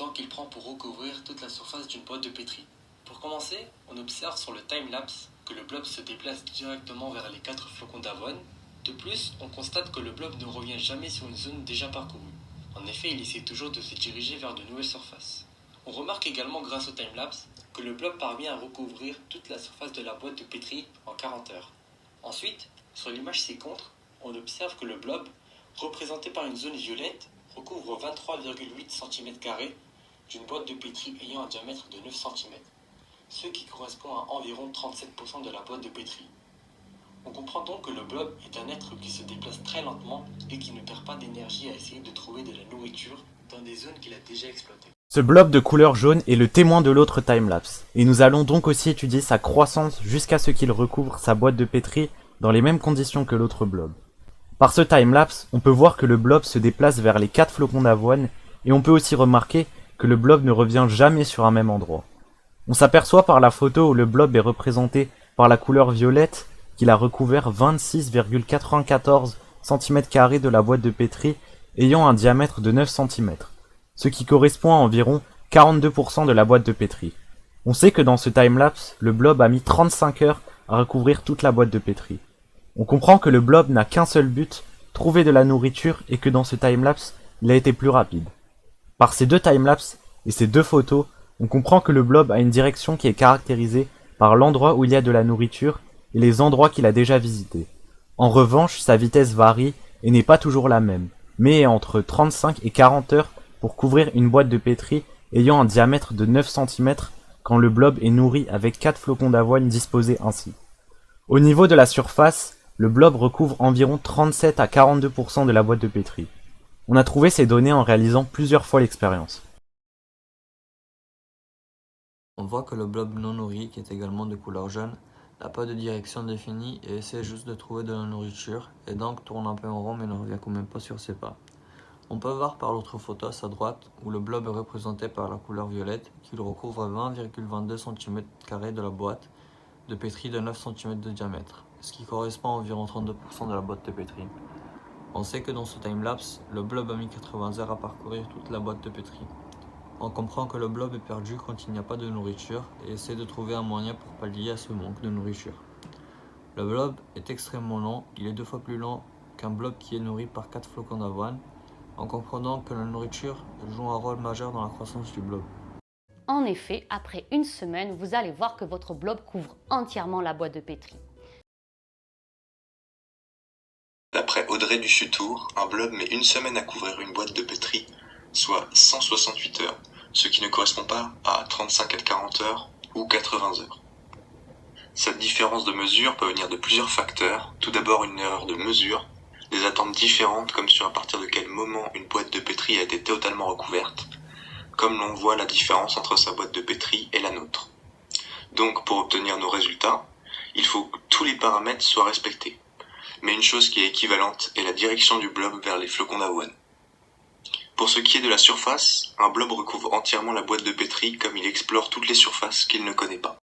temps qu'il prend pour recouvrir toute la surface d'une boîte de pétri. Pour commencer, on observe sur le time-lapse que le blob se déplace directement vers les 4 flocons d'avoine. De plus, on constate que le blob ne revient jamais sur une zone déjà parcourue. En effet, il essaie toujours de se diriger vers de nouvelles surfaces. On remarque également grâce au time-lapse que le blob parvient à recouvrir toute la surface de la boîte de pétri en 40 heures. Ensuite, sur l'image ci-contre, on observe que le blob, représenté par une zone violette, recouvre 23,8 cm² d'une boîte de pétri ayant un diamètre de 9 cm, ce qui correspond à environ 37% de la boîte de pétri. On comprend donc que le blob est un être qui se déplace très lentement et qui ne perd pas d'énergie à essayer de trouver de la nourriture dans des zones qu'il a déjà exploitées. Ce blob de couleur jaune est le témoin de l'autre timelapse, et nous allons donc aussi étudier sa croissance jusqu'à ce qu'il recouvre sa boîte de pétri dans les mêmes conditions que l'autre blob. Par ce timelapse, on peut voir que le blob se déplace vers les 4 flocons d'avoine, et on peut aussi remarquer que le blob ne revient jamais sur un même endroit. On s'aperçoit par la photo où le blob est représenté par la couleur violette qu'il a recouvert 26,94 cm² de la boîte de pétri ayant un diamètre de 9 cm, ce qui correspond à environ 42% de la boîte de pétri. On sait que dans ce timelapse, le blob a mis 35 heures à recouvrir toute la boîte de pétri. On comprend que le blob n'a qu'un seul but, trouver de la nourriture, et que dans ce timelapse, il a été plus rapide. Par ces deux timelapses et ces deux photos, on comprend que le blob a une direction qui est caractérisée par l'endroit où il y a de la nourriture et les endroits qu'il a déjà visités. En revanche, sa vitesse varie et n'est pas toujours la même, mais est entre 35 et 40 heures pour couvrir une boîte de pétri ayant un diamètre de 9 cm quand le blob est nourri avec 4 flocons d'avoine disposés ainsi. Au niveau de la surface, le blob recouvre environ 37 à 42% de la boîte de pétri. On a trouvé ces données en réalisant plusieurs fois l'expérience. On voit que le blob non nourri, qui est également de couleur jaune, n'a pas de direction définie et essaie juste de trouver de la nourriture, et donc tourne un peu en rond mais ne revient quand même pas sur ses pas. On peut voir par l'autre photo à sa droite, où le blob est représenté par la couleur violette, qu'il recouvre 20,22 cm² de la boîte de pétri de 9 cm de diamètre, ce qui correspond à environ 32% de la boîte de pétri. On sait que dans ce timelapse, le blob a mis 80 heures à parcourir toute la boîte de pétri. On comprend que le blob est perdu quand il n'y a pas de nourriture et essaie de trouver un moyen pour pallier à ce manque de nourriture. Le blob est extrêmement lent, il est 2 fois plus lent qu'un blob qui est nourri par 4 flocons d'avoine, en comprenant que la nourriture joue un rôle majeur dans la croissance du blob. En effet, après une semaine, vous allez voir que votre blob couvre entièrement la boîte de pétri. D'après Audrey Duchutour, un blob met une semaine à couvrir une boîte de pétri, soit 168 heures, ce qui ne correspond pas à 35 à 40 heures ou 80 heures. Cette différence de mesure peut venir de plusieurs facteurs. Tout d'abord une erreur de mesure, des attentes différentes comme sur à partir de quel moment une boîte de pétri a été totalement recouverte, comme l'on voit la différence entre sa boîte de pétri et la nôtre. Donc pour obtenir nos résultats, il faut que tous les paramètres soient respectés. Mais une chose qui est équivalente est la direction du blob vers les flocons d'avoine. Pour ce qui est de la surface, un blob recouvre entièrement la boîte de pétri comme il explore toutes les surfaces qu'il ne connaît pas.